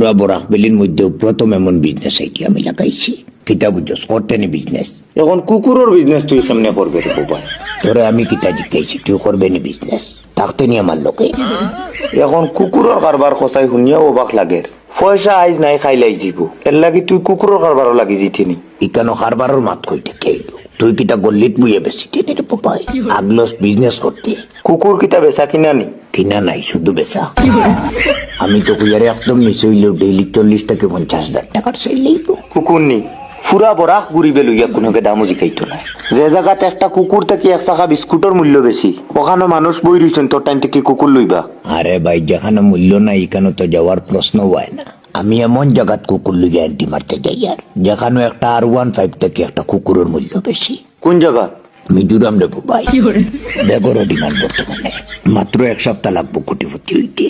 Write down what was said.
পুরা বরাক বেলির মধ্যে প্রথম এমন বিজনেস আইডিয়া আমি লাগাইছি। কিতা বুঝছস, করতে নি বিজনেস। এখন কুকুরের বিজনেস তুই কেমনে করবে রে বাবা? তোরে আমি কিতা জিজ্ঞাসি, তুই করবে নি বিজনেস? থাকতে নি আমার লোকে। এখন কুকুরের কারবার কষাই শুনিয়া অবাক লাগে। পয়সা আইজ নাই খাইলাই যাব, এর লাগি তুই কুকুরের কারবারও লাগি জিতিনি। ইকানো কারবারের মাত কইতে কেইলো, তুই কিতা গল্লিত বুয়ে বেশি টেনে রে বাবাই। আগলস বিজনেস করতে কুকুর কিতা বেচা কিনা নি? কিনা নাই, শুধু বেচা। আমি তো কুইয়ারে একদম মিস হইলেও ডেইলি 40 থেকে 50,000 টাকার সেল লইব। কুকুর নি ফুরা বরাক ঘুরিবে লইয়া কোনোকে দামও জিকাইতো না। যে জায়গাতে একটা কুকুর থেকে এক চাকা বিস্কুটের মূল্য বেশি, ওখানে মানুষ বই রইছেন তোর টাইম থেকে কুকুর লইবা। আরে ভাই, যেখানে মূল্য নাই এখানে তো যাওয়ার প্রশ্ন হয় না। আমি এমন জায়গাত কুকুর লইয়া অ্যান্টি মারতে যাই আর যেখানে একটা R15 থেকে একটা কুকুরের মূল্য বেশি। কোন জায়গা? মিজোরাম রে ভাই, বেগরও ডিমান্ড বর্তমানে। মাত্র 1 সপ্তাহ লাগবো কোটিপতি হইতে।